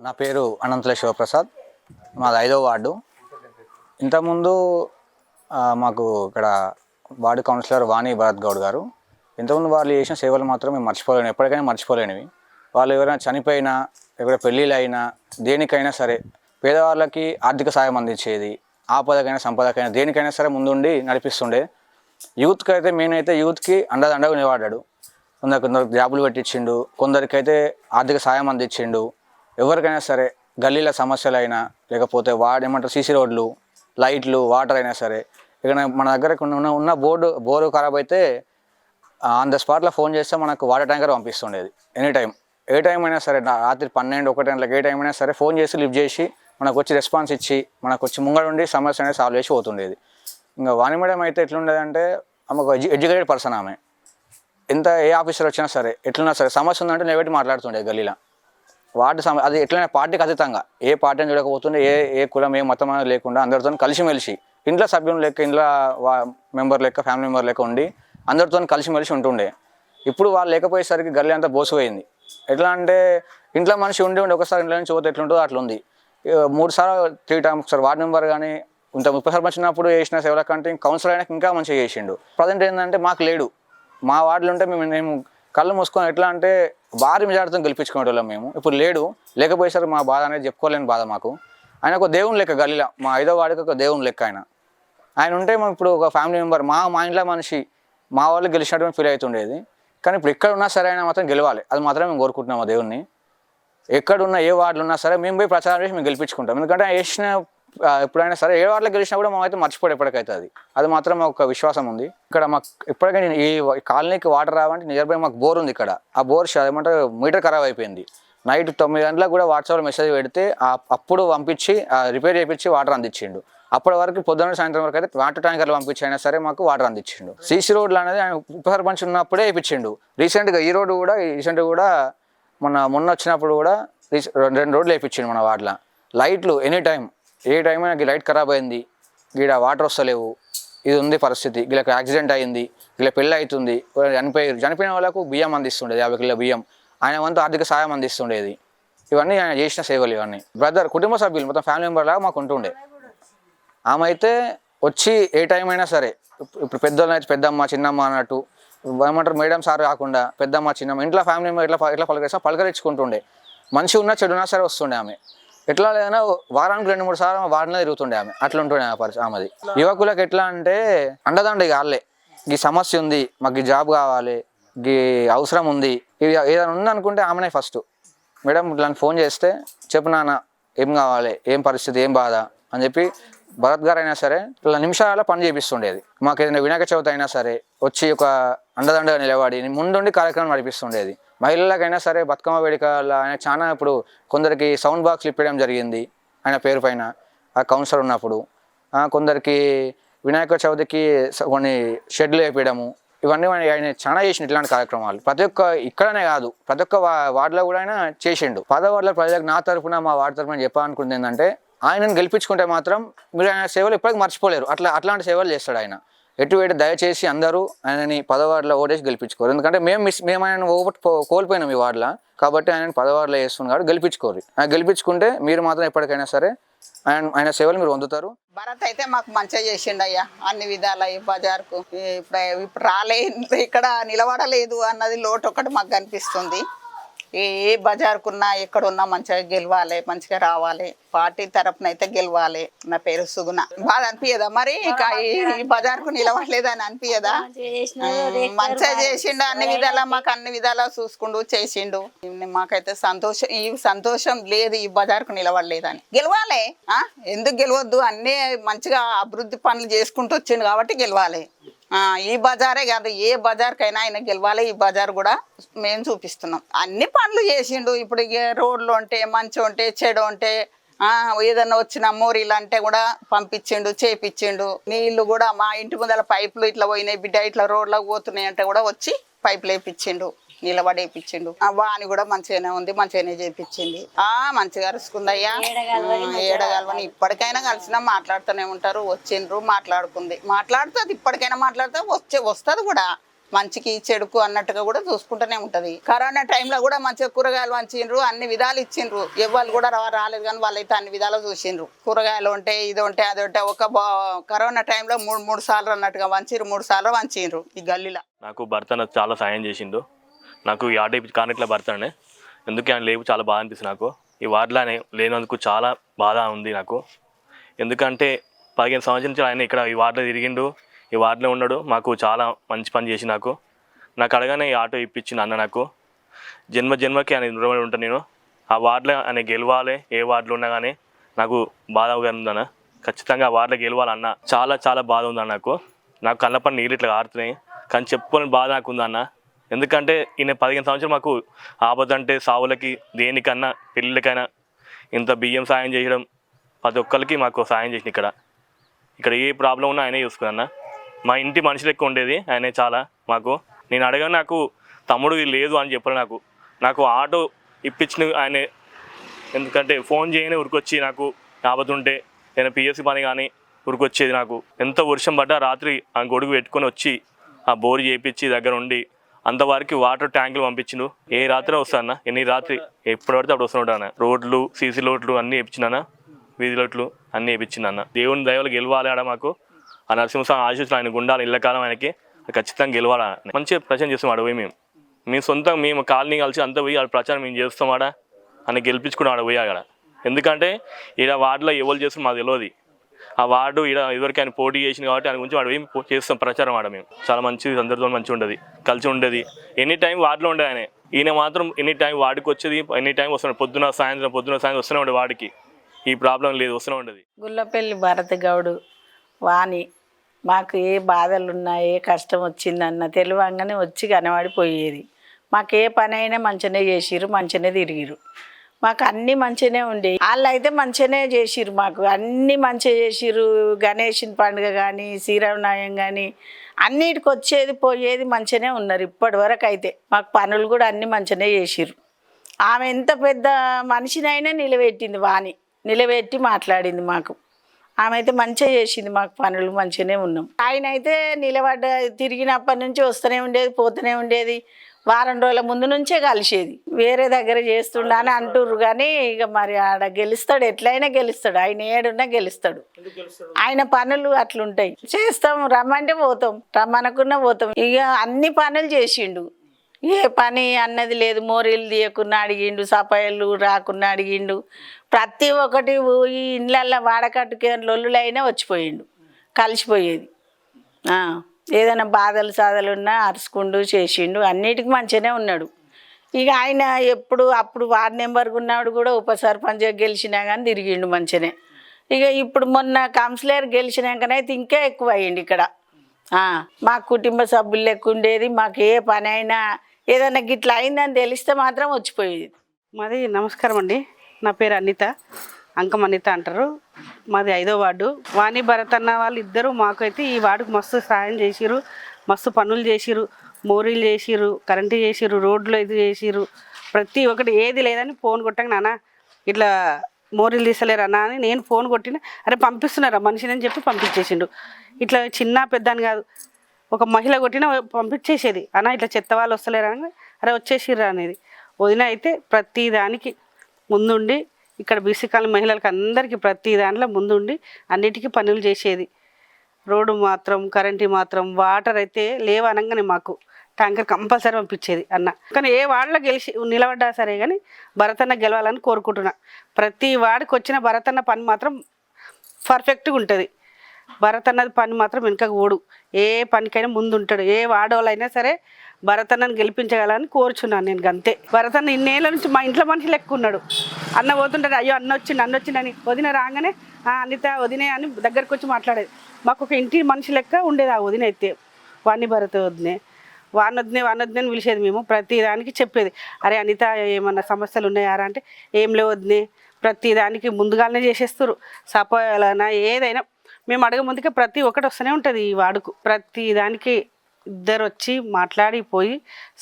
నా పేరు అనంతుల శివప్రసాద్. మాది 5వ వార్డు. ఇంతకుముందు మాకు ఇక్కడ వార్డు కౌన్సిలర్ వాణి భరత్ గౌడ్ గారు ఇంతకుముందు వాళ్ళు చేసిన సేవలు మాత్రం మేము మర్చిపోలేము, ఎప్పటికైనా మర్చిపోలేనివి. వాళ్ళు ఎవరైనా చనిపోయినా, ఎక్కడ పెళ్ళిళ్ళు అయినా, దేనికైనా సరే పేదవాళ్ళకి ఆర్థిక సాయం అందించేది. ఆపదకైనా సంపదకైనా దేనికైనా సరే ముందుండి నడిపిస్తుండే. యూత్కి అయితే మెయిన్ అయితే యూత్కి అండదండగా నిలబడ్డాడు. కొందరికి జాబులు పెట్టించిండు, కొందరికైతే ఆర్థిక సాయం అందించిండు. ఎవరికైనా సరే గల్లీల సమస్యలైనా, లేకపోతే ఏమంటారు సీసీ రోడ్లు, లైట్లు, వాటర్ అయినా సరే, ఇక మన దగ్గర ఉన్న బోరు ఖరాబ్ అయితే ఆన్ ద స్పాట్లో ఫోన్ చేస్తే మనకు వాటర్ ట్యాంకర్ పంపిస్తుండేది. ఏ టైం అయినా సరే, రాత్రి 12, 1 గంటలకు ఏ టైం అయినా సరే ఫోన్ చేసి లిఫ్ట్ చేసి మనకు వచ్చి రెస్పాన్స్ ఇచ్చి మనకు వచ్చి ముంగడుండి సమస్య అనేది సాల్వ్ చేసి పోతుండేది. ఇంకా వాణి మేడం అయితే ఎట్లుండేదంటే ఆమె ఒక ఎడ్యుకేటెడ్ పర్సన్. ఆమె ఏ ఆఫీసర్ వచ్చినా సరే ఎట్లున్నా సరే సమస్య ఉందంటే నిలబెట్టి మాట్లాడుతుండే గల్లీలో. అది ఎట్లయినా పార్టీకి అతీతంగా ఏ పార్టీని చూడకపోతుండే, ఏ కులం ఏ మతం అనేది లేకుండా అందరితో కలిసిమెలిసి ఇంట్లో సభ్యులు లెక్క, ఇంట్లో మెంబర్ లెక్క, ఫ్యామిలీ మెంబర్ లెక్క ఉండి అందరితో కలిసిమెలిసి ఉంటుండే. ఇప్పుడు వాళ్ళు లేకపోయేసరికి గల్లీ అంతా బోసిపోయింది. ఎట్లా అంటే ఇంట్లో మనిషి ఉండి ఒకసారి ఇంట్లో నుంచి పోతే ఎట్లుంటుందో అట్లా ఉంది. 3 సార్లు 3 టైమ్స్ ఒకసారి వార్డు మెంబర్ కానీ ఇంత 30 సర్పంచ్ ఉన్నప్పుడు చేసిన సేవల కంటే కౌన్సిలర్ అయినా ఇంకా మంచిగా చేసిండు. ప్రజెంట్ ఏంటంటే మాకు లేడు. మా వార్డులో ఉంటే మేము కళ్ళు మూసుకొని ఎట్లా అంటే భారీ మెజార్టీతో గెలిపించుకునేటోళ్ళం మేము. ఇప్పుడు లేకపోయేసరికి మా బాధ అనేది చెప్పుకోలేని బాధ మాకు. ఆయన ఒక దేవుని లెక్క గల్లీలో, మా 5వ వార్డుకి ఒక దేవుని లెక్క ఆయన ఉంటే మేము ఇప్పుడు ఒక ఫ్యామిలీ మెంబర్, మా ఇంట్లో మనిషి, మా వాళ్ళు గెలిచినట్టు ఫీల్ అవుతుండేది. కానీ ఇప్పుడు ఎక్కడ ఉన్నా సరే ఆయన మాత్రం గెలవాలి, అది మాత్రం మేము కోరుకుంటున్నాం. ఆ దేవుణ్ణి ఎక్కడున్నా ఏ వార్డులు ఉన్నా సరే మేము పోయి ప్రచారం చేసి మేము గెలిపించుకుంటాం. ఎందుకంటే ఆయన చేసిన ఎప్పుడైనా సరే ఏ వార్డులో గెలిచినా కూడా మేమైతే మర్చిపోయి ఎప్పటికైతే అది మాత్రం ఒక విశ్వాసం ఉంది. ఇక్కడ మాకు ఎప్పటికైనా ఈ కాలనీకి వాటర్ రావంటే నియర్ బై మాకు బోర్ ఉంది ఇక్కడ. ఆ బోర్ ఏమంటారు మీటర్ ఖరాబ్ అయిపోయింది. నైట్ 9 గంటలకు కూడా వాట్సాప్లో మెసేజ్ పెడితే అప్పుడు పంపించి రిపేర్ చేయించి వాటర్ అందించిండు. అప్పటి వరకు పొద్దున్న సాయంత్రం వరకు అయితే వాటర్ ట్యాంకర్లు పంపించైనా సరే మాకు వాటర్ అందించిండు. సీసీ రోడ్లు అనేది ఆయన ఉప సర్పంచ్ ఉన్నప్పుడే వేయించిండు. రీసెంట్గా ఈ రోడ్డు కూడా మొన్న వచ్చినప్పుడు కూడా 2 రోడ్లు వేయించిండు మన వార్డులో. లైట్లు ఏ టైం అయినా లైట్ ఖరాబ్ అయింది, గీడ వాటర్ వస్తలేవు, ఇది ఉంది పరిస్థితి, వీళ్ళకి యాక్సిడెంట్ అయింది, వీళ్ళ పెళ్ళి అవుతుంది, చనిపోయిన వాళ్ళకు బియ్యం అందిస్తుండేది, 50 కిలో బియ్యం. ఆయన వంతు ఆర్థిక సాయం అందిస్తుండేది. ఇవన్నీ ఆయన చేసిన సేవలు. ఇవన్నీ కుటుంబ సభ్యులు మొత్తం ఫ్యామిలీ మెంబర్ లాగా మాకు ఉంటుండే. ఆమె అయితే వచ్చి ఏ టైం అయినా సరే, ఇప్పుడు పెద్దోళ్ళు అయితే పెద్దమ్మ చిన్నమ్మ అన్నట్టు ఏమంటారు మేడం సార్ కాకుండా పెద్దమ్మ చిన్నమ్మ ఇంట్లో ఫ్యామిలీ మెంబర్ ఎట్లా పలకరించుకుంటుండే. మంచిగా ఉన్నా చెడున్నా సరే వస్తుండే. ఆమె ఎట్లా లేదన్నా వారానికి 2-3 సార్లు వాడినే తిరుగుతుండే. ఆమె ఉంటుండే ఆమెది. యువకులకు ఎట్లా అంటే అండదండ వాళ్ళే, ఈ సమస్య ఉంది, మాకు ఈ జాబ్ కావాలి, ఈ అవసరం ఉంది, ఇవి ఏదైనా ఉందనుకుంటే ఆమెనే ఫస్ట్ మేడం ఇట్లా ఫోన్ చేస్తే చెప్పు నాన్న ఏం కావాలి, ఏం పరిస్థితి, ఏం బాధ అని చెప్పి భరత్ గారు అయినా సరే ఇలా నిమిషాల పని చేపిస్తుండేది. మాకు ఏదైనా వినాయక చవితి అయినా సరే వచ్చి ఒక అండదండగా నిలబడి ముందుండి కార్యక్రమం నడిపిస్తుండేది. మహిళలకైనా సరే బతుకమ్మ వేడుకల ఆయన చాలా ఇప్పుడు కొందరికి సౌండ్ బాక్స్లు ఇప్పడం జరిగింది ఆయన పేరు పైన ఆ కౌన్సిలర్ ఉన్నప్పుడు. కొందరికి వినాయక చవితికి కొన్ని షెడ్లు వేయడము, ఇవన్నీ ఆయన చాలా చేసిండు. ఇట్లాంటి కార్యక్రమాలు ప్రతి ఒక్క ఇక్కడనే కాదు ప్రతి ఒక్క వార్డులో కూడా ఆయన చేసిండు. 10వ వార్డులో ప్రజలకు నా తరఫున మా వార్డు తరఫున చెప్పాలనుకుంటుంది ఏంటంటే ఆయనను గెలిపించుకుంటే మాత్రం మీరు ఆయన సేవలు ఎప్పటికీ మర్చిపోలేరు. అట్లాంటి సేవలు చేస్తాడు ఆయన. ఎటు దయచేసి అందరూ ఆయనని 10వ వార్డులో ఓటేసి గెలిపించుకోరు. ఎందుకంటే మేము ఆయన కోల్పోయినాం ఈ వార్డులో, కాబట్టి ఆయన 10వ వార్డులో వేస్తున్నాం కాబట్టి గెలిపించుకోరు. ఆయన గెలిపించుకుంటే మీరు మాత్రం ఎప్పటికైనా సరే ఆయన సేవలు మీరు పొందుతారు. భరత్ అయితే మాకు మంచిగా చేసిండు అయ్యా అన్ని విధాల. ఈ బజార్కు ఇప్పుడు ఇక్కడ నిలబడలేదు అన్నది లోటు ఒకటి మాకు కనిపిస్తుంది. ఏ బజార్కున్నా ఎక్కడున్నా మంచిగా గెలవాలి, మంచిగా రావాలి, పార్టీ తరపున అయితే గెలవాలి. నా పేరు సుగుణ. బాధ అనిపించదా మరి ఈ బజార్కు నిలబడలేదు అని అనిపించదా? మంచిగా చేసిండు అన్ని విధాలా, మాకు అన్ని విధాలా చూసుకుంటూ చేసిండు. మాకైతే సంతోషం లేదు ఈ బజార్కు నిలబడలేదని. గెలవాలి, ఎందుకు గెలవద్దు? అన్నీ మంచిగా అభివృద్ధి పనులు చేసుకుంటూ వచ్చిండు కాబట్టి గెలవాలి. ఈ బజారే కాదు ఏ బజార్కైనా ఆయన గెలవాలి. ఈ బజార్ కూడా మేము చూపిస్తున్నాం. అన్ని పనులు చేసిండు. ఇప్పుడు రోడ్లు ఉంటే మంచి ఉంటే చెడు ఉంటే ఏదన్నా వచ్చిన మోరీలు అంటే కూడా పంపించిండు, చేపించిండు. నీళ్లు కూడా మా ఇంటి ముందర పైపులు ఇట్లా పోయినాయి బిడ్డ, ఇట్లా రోడ్లకు పోతున్నాయి అంటే కూడా వచ్చి పైపులు వేయించిండు, నిలబడేపించిండు. వాని కూడా మంచిగానే ఉంది, మంచిగానే చేపించింది. మంచిగా అరుచుకుందయ్యా. ఏడగలవని ఇప్పటికైనా కలిసినా మాట్లాడుతూనే ఉంటారు. వచ్చిండ్రు, మాట్లాడుతుంది, మాట్లాడుతుంది, ఇప్పటికైనా మాట్లాడితే వస్తుంది కూడా. మంచికి చెడుకు అన్నట్టుగా కూడా చూసుకుంటూనే ఉంటుంది. కరోనా టైంలో కూడా మంచిగా కూరగాయలు వంచిండ్రు, అన్ని విధాలు ఇచ్చిండ్రు. ఎవరు కూడా రాలేదు కానీ వాళ్ళైతే అన్ని విధాలు చూసిండ్రు. కూరగాయలు ఉంటే ఇది ఉంటే అది ఉంటే కరోనా టైంలో మూడు సార్లు అన్నట్టుగా వంచిండ్రు, 3 సార్లు వంచిండ్రు ఈ గల్లీలో. నాకు భర్త నాకు చాలా సాయం చేసిండు. నాకు ఈ ఆటో కానట్ల భర్తనే, ఎందుకు ఆయన లేవు చాలా బాధ అనిపిస్తుంది. నాకు ఈ వార్డులోనే లేనందుకు చాలా బాధ ఉంది నాకు. ఎందుకంటే 15 సంవత్సరాల నుంచి ఆయన ఇక్కడ ఈ వార్డులో తిరిగిండు, ఈ వార్డులో ఉన్నాడు. మాకు చాలా మంచి పని చేసి నాకు అడగానే ఈ ఆటో ఇప్పించింది అన్న. నాకు జన్మకి ఆయన రుణపడి ఉంటాను నేను. ఆ వార్డులో ఆయన గెలవాలి, ఏ వార్డులో ఉన్నా కానీ నాకు బాధగా ఉందన్న. ఖచ్చితంగా ఆ వార్డులో గెలవాలన్న. చాలా చాలా బాధ ఉందన్న. నాకు కళ్ళ పని నీళ్ళు ఇట్లా ఆడుతున్నాయి, కానీ చెప్పుకోని బాధ నాకు ఉందన్న. ఎందుకంటే ఈయన 15 సంవత్సరాలు మాకు ఆపదంటే సావులకి దేనికన్నా పెళ్ళిళ్ళకైనా ఇంత బియ్యం సాయం చేయడం, ప్రతి ఒక్కరికి మాకు సాయం చేసిన. ఇక్కడ ఏ ప్రాబ్లం ఉన్నా ఆయనే చూసుకున్నా. మా ఇంటి మనుషులు ఎక్కువ ఉండేది ఆయనే చాలా మాకు. నేను అడగా నాకు తమ్ముడు లేదు అని చెప్పారు. నాకు ఆటో ఇప్పించిన ఆయనే. ఎందుకంటే ఫోన్ చేయని ఉరికొచ్చి నాకు ఆపదుంటే నేను పిఎస్సి పని కానీ ఉరికొచ్చేది. నాకు ఎంత వర్షం పడ్డా రాత్రి ఆ గొడుగు పెట్టుకొని వచ్చి ఆ బోరు చేయించి దగ్గర ఉండి అంతవరకు వాటర్ ట్యాంకులు పంపించిండు. ఏ రాత్రి వస్తానా, ఎన్ని రాత్రి ఎప్పుడు పడితే అప్పుడు వస్తున్నాడు. రోడ్లు, సీసీ రోడ్లు అన్నీ వేయించినా, వీధి లోట్లు అన్నీ వేయించిందన్న. దేవుని దయవలు గెలవాలి ఆడ. మాకు ఆ నరసింహస్వామి ఆశీస్సులు ఆయన గుండాలి ఇళ్ళకాలం ఆయనకి ఖచ్చితంగా గెలవాలా. మంచిగా ప్రచారం చేస్తాం ఆడ పోయి. మేము సొంతంగా మేము కాలనీ కలిసి అంతా పోయి ఆడ ప్రచారం మేము చేస్తాం. ఆడ ఆయన గెలిపించుకుని ఆడ పోయి ఆడ. ఎందుకంటే ఈడ వార్డులో ఎవరు చేస్తాం మాకు తెలియదు. ఆ వార్డు ఈడ ఇదివరకు ఆయన పోటీ చేసింది కాబట్టి ఆయన గురించి వాడు ఏం చేస్తాం ప్రచారం ఆడ. మేము చాలా మంచిది, అందరితో మంచిగా ఉండేది, కలిసి ఉండేది. ఎనీ టైం వార్డులో ఉండేది ఆయన. ఈయన మాత్రం ఎనీ టైం వార్డుకి వచ్చేది, ఎనీ టైం వస్తున్నాడు. పొద్దున సాయంత్రం వస్తూనే ఉండే వాడికి. ఈ ప్రాబ్లం లేదు, వస్తూనే ఉండేది. గుల్లపల్లి భరత్ గౌడు వాణి మాకు ఏ బాధలున్నా ఏ కష్టం వచ్చిందన్న తెలివంగానే వచ్చి కనబడిపోయేది. మాకు ఏ పని అయినా మంచిగానే చేసిర్రు, మంచిగానే తిరిగిరు. మాకు అన్నీ మంచిగానే ఉండేవి. వాళ్ళు అయితే మంచిగానే చేసిర్రు, మాకు అన్నీ మంచిగా చేసిర్రు. గణేషుని పండుగ కానీ శ్రీరామనవమి కానీ అన్నిటికి వచ్చేది పోయేది మంచిగానే ఉన్నారు ఇప్పటి వరకు. అయితే మాకు పనులు కూడా అన్నీ మంచిగానే చేసిర్రు. ఆమె ఎంత పెద్ద మనిషినైనా నిలబెట్టింది, వాణి నిలబెట్టి మాట్లాడింది మాకు. ఆమె అయితే మంచిగా చేసింది, మాకు పనులు మంచిగానే ఉన్నాం. ఆయన అయితే తిరిగినప్పటి నుంచి వస్తూనే ఉండేది, పోతూనే ఉండేది. వారం రోజుల ముందు నుంచే కలిసేది. వేరే దగ్గర చేస్తుండ అని అంటుర్రు కానీ ఇక మరి ఆడ గెలుస్తాడు, ఎట్లయినా గెలుస్తాడు. ఆయన ఏడున్నా గెలుస్తాడు. ఆయన పనులు అట్లుంటాయి. చేస్తాం, రమ్మంటే పోతాం, రమ్మనకున్నా పోతాం. ఇక అన్ని పనులు చేసిండు, ఏ పని అన్నది లేదు. మోరీలు తీయకున్నా అడిగిండు, సపాయలు రాకున్నా అడిగిండు. ప్రతి ఒక్కటి ఈ ఇండ్లల్లో వాడకట్టుకే లొల్లులైనా వచ్చిపోయిండు, కలిసిపోయేది. ఏదైనా బాధలు సాధలు ఉన్నా అరుచుకుంటూ చేసిండు, అన్నిటికీ మంచిగానే ఉన్నాడు. ఇక ఆయన అప్పుడు వార్డు నెంబర్గా ఉన్నాడు కూడా ఉప సర్పంచ్ గెలిచినా కానీ తిరిగిండు మంచిగానే. ఇక ఇప్పుడు మొన్న కౌన్సిలర్ గెలిచినాకనైతే ఇంకా ఎక్కువ అయ్యిండు ఇక్కడ. మా కుటుంబ సభ్యులు లెక్క ఉండేది. మాకు ఏ పని అయినా ఏదైనా గిట్లా అయిందని తెలిస్తే మాత్రం వచ్చిపోయేది. మాది నమస్కారం అండి, నా పేరు అనిత, అంకం అనిత అంటారు. మాది 5వ వార్డు. వాణి భరత్ అన్న వాళ్ళు ఇద్దరు మాకైతే ఈ వార్డుకు మస్తు సహాయం చేసిరు, మస్తు పనులు చేసిరు. మోరీలు చేసిరు, కరెంటు చేసిరు, రోడ్లు ఇది చేసిరు. ప్రతి ఒక్కటి ఏది లేదని ఫోన్ కొట్టాక నాన్న ఇట్లా మోరీలు తీసలేరన్నా అని నేను ఫోన్ కొట్టిన, అరే పంపిస్తున్నారా మనిషిని అని చెప్పి పంపించేసిండు. ఇట్లా చిన్న పెద్ద అని కాదు, ఒక మహిళ కొట్టినా పంపించేసేది. అన్న ఇట్లా చెత్త వాళ్ళు వస్తలేరా అని, అరే వచ్చేసిర్రా అనేది. వదిన అయితే ప్రతి దానికి ముందుండి ఇక్కడ బీసీ కాలనీ మహిళలకు అందరికీ ప్రతి దాంట్లో ముందుండి అన్నిటికీ పనులు చేసేది. రోడ్డు మాత్రం, కరెంటు మాత్రం, వాటర్ అయితే లేవనగానే మాకు ట్యాంకర్ కంపల్సరీ పంపించేది అన్న. కానీ ఏ వార్డులో నిలబడ్డా సరే కానీ భరతన్న గెలవాలని కోరుకుంటున్నా. ప్రతి వాడికి వచ్చిన భరతన్న పని మాత్రం పర్ఫెక్ట్గా ఉంటుంది. భరతన్నది పని మాత్రం వెనుకకు ఓడు, ఏ పనికైనా ముందు ఉంటాడు. ఏ వాడోళ్ళైనా సరే భరతన్నని గెలిపించగలని కోరుచున్నాను నేను. అంతే. భరతన్న ఇన్నేళ్ళ నుంచి మా ఇంట్లో మనిషి లెక్క ఉన్నాడు. అన్న పోతుంటాడు, అయ్యో అన్న వచ్చిందని వదిన రాగానే అనిత వదినే అని దగ్గరకు వచ్చి మాట్లాడేది. మాకు ఒక ఇంటి మనిషి లెక్క ఉండేది ఆ వదిన. అయితే వాణి భరత వదినే, వానొద్దునే అని పిలిచేది. మేము ప్రతి దానికి చెప్పేది, అరే అనిత ఏమన్నా సమస్యలు ఉన్నాయారా అంటే ఏం లేవు వదినే, ప్రతి దానికి ముందుగానే చేసేస్తారు. సపోయాలన్నా ఏదైనా మేము అడగ ముందుకే ప్రతి ఒక్కటి వస్తూనే ఉంటుంది ఈ వాడుకు. ప్రతి దానికి ఇద్దరు వచ్చి మాట్లాడిపోయి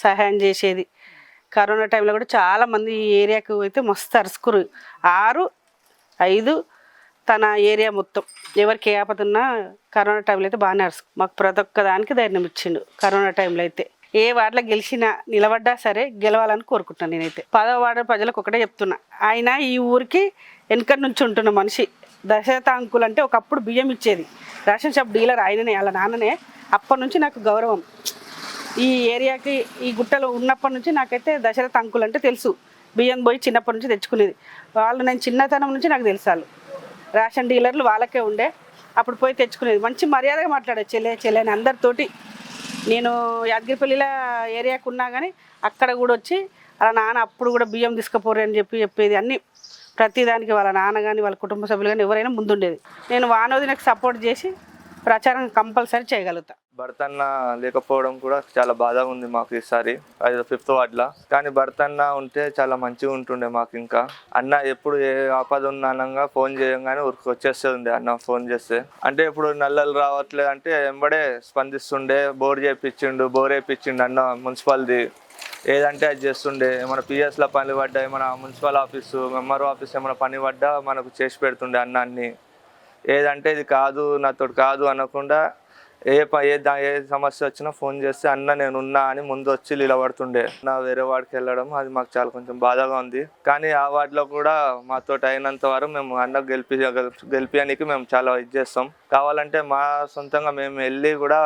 సహాయం చేసేది. కరోనా టైంలో కూడా చాలామంది ఈ ఏరియాకు అయితే మస్తు అరుచుకురు. 6, 5 తన ఏరియా మొత్తం ఎవరికి ఏ ఆపద ఉన్నా కరోనా టైంలో అయితే బాగా మాకు ప్రతి ఒక్క దానికి ధైర్యం ఇచ్చిండు. కరోనా టైంలో అయితే ఏ వార్డులో గెలిచినా నిలబడ్డా సరే గెలవాలని కోరుకుంటున్నాను. నేనైతే 10వ వార్డు ప్రజలకు ఒకటే చెప్తున్నా, ఆయన ఈ ఊరికి వెనక నుంచి ఉంటున్న మనిషి. దశరథ అంకుల్ అంటే ఒకప్పుడు బియ్యం ఇచ్చేది రేషన్ షాప్ డీలర్ ఆయననే, వాళ్ళ నాన్ననే. అప్పటి నుంచి నాకు గౌరవం. ఈ ఏరియాకి ఈ గుట్టలో ఉన్నప్పటి నుంచి నాకైతే దశరథ అంకుల్ అంటే తెలుసు. బియ్యం పోయి చిన్నప్పటి నుంచి తెచ్చుకునేది వాళ్ళు. నేను చిన్నతనం నుంచి నాకు తెలుసు. వాళ్ళు రేషన్ డీలర్లు వాళ్ళకే ఉండే. అప్పుడు పోయి తెచ్చుకునేది. మంచి మర్యాదగా మాట్లాడేది, చెల్లె అని అందరితోటి. నేను యాదగిరిపల్లిలో ఏరియాకు ఉన్నా కానీ అక్కడ కూడా వచ్చి వాళ్ళ నాన్న అప్పుడు కూడా బియ్యం తీసుకుపోరు అని చెప్పేది. అన్నీ ప్రతిదానికి వాళ్ళ నాన్న కానీ వాళ్ళ కుటుంబ సభ్యులు కానీ ఎవరైనా ముందుండేది. నేను వానోదినకు సపోర్ట్ చేసి ప్రచారం కంపల్సరీ చేయగలుగుతా. భరతన్న లేకపోవడం కూడా చాలా బాధగా ఉంది మాకు ఈసారి 5th వార్డులో. కానీ భరతన్న ఉంటే చాలా మంచిగా ఉంటుండే మాకు. ఇంకా అన్న ఎప్పుడు ఏ ఆపద ఉన్నానంగా ఫోన్ చేయగానే ఊరికి వచ్చేస్తుండే అన్న ఫోన్ చేస్తే. అంటే ఇప్పుడు నల్లలు రావట్లేదు అంటే వెంబడే స్పందిస్తుండే. బోర్ వేయించిండు అన్న మున్సిపాలిటీ. ఏదంటే అది చేస్తుండే. ఏమైనా పిఎస్లో పని పడ్డా, ఏమైనా మున్సిపల్ ఆఫీసు ఎంఆర్ఓ ఆఫీస్ ఏమైనా పని పడ్డా మనకు చేసి పెడుతుండే అన్న అన్ని. ఏదంటే ఇది కాదు నాతో కాదు అనకుండా ఏ సమస్య వచ్చినా ఫోన్ చేస్తే అన్న నేనున్నా అని ముందు వచ్చి నిలబడుతుండే. నా వేరే వాడికి వెళ్ళడం అది మాకు చాలా కొంచెం బాధగా ఉంది. కానీ ఆ వార్డులో కూడా మాతో అయినంత వరకు మేము అన్న గెలిపియానికి మేము చాలా చేస్తాం. కావాలంటే మా సొంతంగా మేము వెళ్ళి కూడా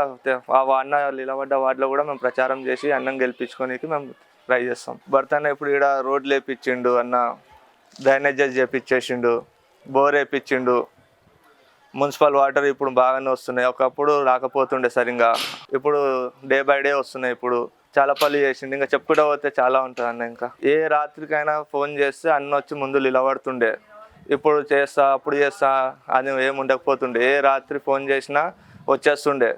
ఆ అన్న నిలబడ్డ వార్డులో కూడా మేము ప్రచారం చేసి అన్నం గెలిపించుకోనికి మేము ట్రై చేస్తాం. భర్తన్న ఇప్పుడు ఇక్కడ రోడ్లు వేయించిండు అన్న, డ్రైనేజెస్ చేపించేసిండు, బోర్ వేయించిండు. మున్సిపల్ వాటర్ ఇప్పుడు బాగానే వస్తున్నాయి. ఒకప్పుడు రాకపోతుండే సరిగ్గా, ఇప్పుడు డే బై డే వస్తున్నాయి. ఇప్పుడు చాలా పనులు చేసిండు. ఇంకా చెప్పుకుంటూ పోతే చాలా ఉంటుంది అన్న. ఇంకా ఏ రాత్రికైనా ఫోన్ చేస్తే అన్న వచ్చి ముందు నిలబడుతుండే. ఇప్పుడు చేస్తా అప్పుడు చేస్తా అని ఏమి ఉండకపోతుండే. ఏ రాత్రి ఫోన్ చేసినా వచ్చేస్తుండే.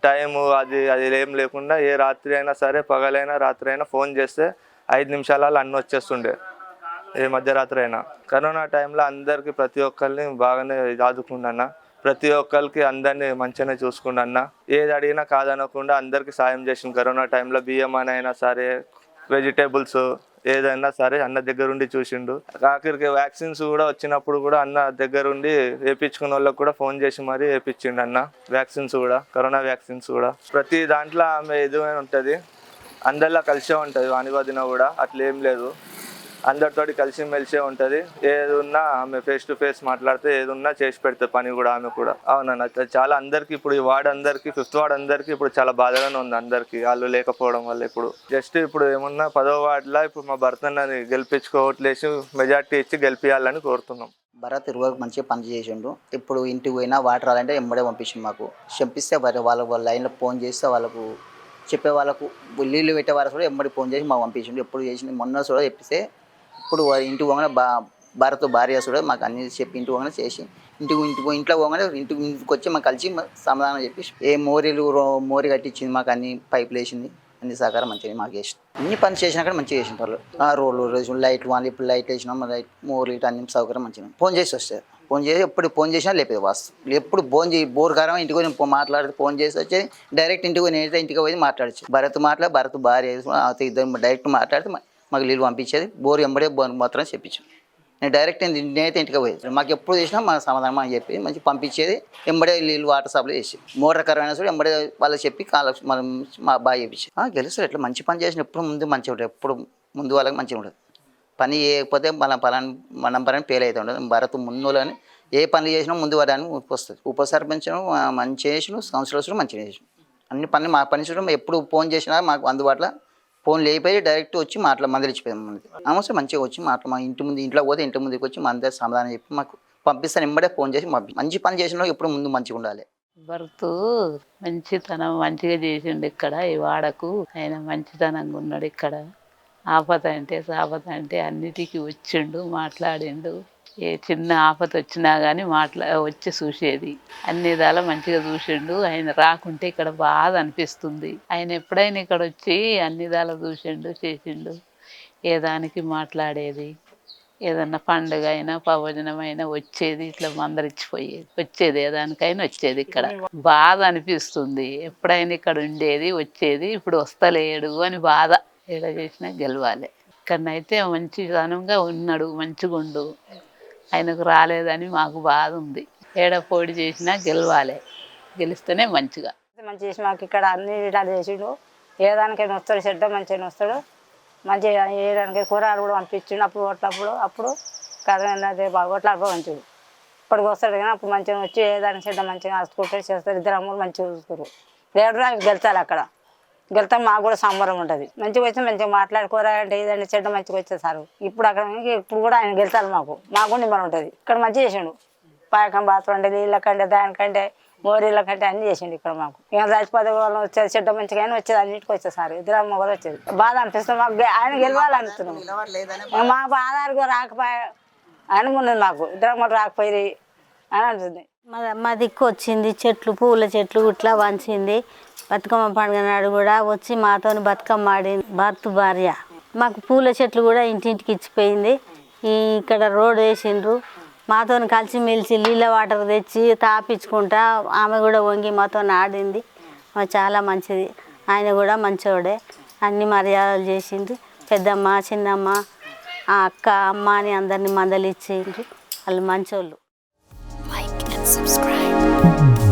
టైము అది ఏం లేకుండా ఏ రాత్రి అయినా సరే పగలైనా రాత్రి అయినా ఫోన్ చేస్తే 5 నిమిషాలలో అన్న వచ్చేస్తుండే. ఏ మధ్యరాత్రి అయినా. కరోనా టైంలో అందరికీ ప్రతి ఒక్కరిని బాగానే ఆదుకుండన్న. ప్రతి ఒక్కరికి అందరినీ మంచిగానే చూసుకుండన్న. ఏది అడిగినా కాదనకుండా అందరికీ సాయం చేసిండు కరోనా టైంలో. బియ్యం అయినా సరే, వెజిటేబుల్స్ ఏదైనా సరే అన్న దగ్గరుండి చూసిండు. ఆఖరికి వ్యాక్సిన్స్ కూడా వచ్చినప్పుడు కూడా అన్న దగ్గరుండి వేయించుకున్న వాళ్ళకి కూడా ఫోన్ చేసి మరీ వేయించిండు అన్న వ్యాక్సిన్స్ కూడా, కరోనా వ్యాక్సిన్స్ కూడా. ప్రతి దాంట్లో ఆమె ఎదురైనా ఉంటుంది, అందరిలో కలిసే ఉంటుంది. వాణివదిన కూడా అట్లా ఏం లేదు, అందరితోటి కలిసిమెలిసే ఉంటుంది. ఏది ఉన్నా ఆమె ఫేస్ టు ఫేస్ మాట్లాడితే ఏది ఉన్నా చేసి పెడితే పని కూడా ఆమె కూడా. అవునన్న చాలా అందరికీ ఇప్పుడు ఈ వార్డు అందరికీ 5th వార్డు అందరికీ ఇప్పుడు చాలా బాధగానే ఉంది అందరికీ వాళ్ళు లేకపోవడం వల్ల. ఇప్పుడు జస్ట్ ఇప్పుడు ఏమన్నా 10వ వార్డులో ఇప్పుడు మా భర్తని గెలిపించుకోవట్లేసి మెజార్టీ ఇచ్చి గెలిపించాలని కోరుతున్నాం. భరత్ ఇరువరకు మంచిగా పని చేసిండు. ఇప్పుడు ఇంటికి పోయినా వాటర్ రాలంటే ఎంబడే పంపించిండు. మాకు పంపిస్తే వాళ్ళ లైన్లో ఫోన్ చేస్తే వాళ్ళకు చెప్పే వాళ్ళకు నీళ్ళు పెట్టే వాళ్ళకు కూడా ఎంబడి ఫోన్ చేసి మాకు పంపించిండు. ఎప్పుడు చేసింది మొన్న కూడా చెప్పిస్తే ఇప్పుడు ఇంటికి పోగానే భారత భార్య కూడా మాకు అన్ని చెప్పి ఇంటికి పోగానే చేసి ఇంట్లో పోగానే ఇంటికి వచ్చి మాకు కలిసి సమాధానం చెప్పి ఏ మోరి కట్టించింది, మాకు అన్ని పైపులు వేసింది, అన్ని సహకారం మంచిగా మాకు చేసింది. అన్ని పని చేసినా కానీ మంచిగా చేసిన వాళ్ళు. రోడ్లు వేసిన లైట్లు వాళ్ళు ఇప్పుడు లైట్లు వేసినాం, మోర్లు ఇటు అన్ని సౌకర్యం మంచిగా. ఫోన్ చేసి వస్తారు. ఫోన్ చేసి ఎప్పుడు ఫోన్ చేసినా లేపేది వాస్తవం. ఎప్పుడు ఫోన్ చేసి బోర్ కారం ఇంటికి పోయి మాట్లాడితే ఫోన్ చేసి వచ్చేది డైరెక్ట్ ఇంటికి పోయి నేనైతే ఇంటికి పోయి మాట్లాడచ్చు. భరత్ భార్య ఇద్దరు డైరెక్ట్ మాట్లాడితే మాకు నీళ్ళు పంపించేది. బోర్ ఎంబడే మాత్రం చెప్పించాం. నేను డైరెక్ట్ నేనైతే ఇంటికి పోయేది. మాకు ఎప్పుడు చేసినా మా సమాధానం అని చెప్పి మంచి పంపించేది. ఎంబడే నీళ్ళు వాటర్ సప్లై చేసి మోటార్ కరువు అయినా సరే ఎంబడే వాళ్ళకి చెప్పి మనం మా బాగా చేయించి గెలుస్తారు. ఎట్లా మంచి పని చేసిన ఎప్పుడు ముందు మంచిగా ఉంటుంది. ఎప్పుడు ముందు వాళ్ళకి మంచిగా ఉంటుంది. పని చేయకపోతే మనం పని ఫెయిల్ అవుతూ ఉంటుంది. భరత్ ముందులోని ఏ పనులు చేసినా ముందు వాడని వస్తుంది. ఉప సర్పంచ్ మంచి చేసిన, కౌన్సిలర్స్ మంచిగా చేసిన, అన్ని పనులు మా పని చూడడం. ఎప్పుడు ఫోన్ చేసినా మాకు అందుబాటులో ఫోన్ లేకపోయి డైరెక్ట్ వచ్చి మందలిచ్చిపోయాం. మనకి అవసరం మంచిగా వచ్చి మా ఇంట్లో పోతే ఇంటి ముందుకు వచ్చి మన దగ్గర సమాధానం చెప్పి మాకు పంపిస్తాను. ఎంబడే ఫోన్ చేసి మంచి పని చేసిన ఎప్పుడు ముందు మంచిగా ఉండాలి. భర్త మంచితనం మంచిగా చేసిండు. ఇక్కడ ఈ వాడకు ఆయన మంచితనంగా ఉన్నాడు. ఇక్కడ ఆపద అంటే సాపద అంటే అన్నిటికీ వచ్చిండు, మాట్లాడిండు. ఏ చిన్న ఆపద వచ్చినా కానీ వచ్చి చూసేది. అన్ని విధాలా మంచిగా చూసిండు. ఆయన రాకుంటే ఇక్కడ బాధ అనిపిస్తుంది. ఆయన ఎప్పుడైనా ఇక్కడ వచ్చి అన్ని విధాలా చూసిండు, చేసిండు. ఏ దానికి మాట్లాడేది, ఏదన్నా పండుగ అయినా ప్రవచనమైనా వచ్చేది, ఇట్లా మందరిచ్చిపోయేది, వచ్చేది. ఏ దానికైనా వచ్చేది. ఇక్కడ బాధ అనిపిస్తుంది. ఎప్పుడైనా ఇక్కడ ఉండేది, వచ్చేది. ఇప్పుడు వస్తలేడు అని బాధ. ఏడ చేసినా గెలవాలి. ఇక్కడనైతే మంచితనంగా ఉన్నాడు, మంచిగుండు. ఆయనకు రాలేదని మాకు బాధ ఉంది. ఏడ పోటీ చేసినా గెలవాలి, గెలిస్తేనే మంచిగా. మంచి చేసి మాకు ఇక్కడ అన్ని విధాలు చేసిండు. ఏదానికైనా వస్తాడు, చెడ్డ మంచిగా వస్తాడు. మంచిగా ఏదానికి కూరగాయలు కూడా పంపించిండు. అప్పుడు అప్పుడు కరెంట్ ఓట్ల పంచుడు ఇప్పటికి వస్తాడు. కానీ అప్పుడు మంచిగా వచ్చి ఏదానికి చెడ్డ మంచిగా ఆసుకుంటాడు, చేస్తారు. ఇద్దరు అమ్మలు మంచిగా చూసుకురు. రేపు గెలుతారు. అక్కడ గెలుతాం, మాకు కూడా సంబరం ఉంటుంది. మంచిగా వచ్చి మంచిగా మాట్లాడుకోరంటే ఏదంటే చెడ్డ మంచిగా వచ్చేసారు. ఇప్పుడు అక్కడ ఇప్పుడు కూడా ఆయన గెలుతారు. మాకు కూడా నిమ్మలం ఉంటుంది. ఇక్కడ మంచిగా చేసిండు. పాయకం బాత్రూమ్ అంటే నీళ్ళకంటే దానికంటే మోరీళ్ళకంటే అన్ని చేసిండు ఇక్కడ మాకు. ఇక రాజపద వాళ్ళు వచ్చేది చెడ్డ మంచిగా వచ్చేది, అన్నింటికి వచ్చేసారు. ఇద్దరు అమ్మ కూడా వచ్చేది. బాధ అనిపిస్తుంది మాకు. ఆయన గెలవాలనుకున్నాం. మా ఆధార్ రాకపోయా అనుకున్నది. మాకు ఇద్దరు అమ్మలు రాకపోయి అని అంటుంది. మా దిక్కు వచ్చింది. చెట్లు పూల చెట్లు ఇట్లా వంచింది. బతుకమ్మ పండుగ నాడు కూడా వచ్చి మాతో బతుకమ్మ ఆడింది భర్త భార్య. మాకు పూల చెట్లు కూడా ఇంటింటికి ఇచ్చిపోయింది. ఇక్కడ రోడ్ వేసిండ్రు. మాతో కలిసిమెలిసి నీళ్ళ వాటర్ తెచ్చి తాపించుకుంటా ఆమె కూడా వంగి మాతో ఆడింది. చాలా మంచిది. ఆయన కూడా మంచివాడే. అన్ని మర్యాదలు చేసింది. పెద్దమ్మ చిన్నమ్మ అక్క అమ్మ అని అందరినీ మందలిచ్చిండ్రు. వాళ్ళు మంచోళ్ళు. Like and subscribe.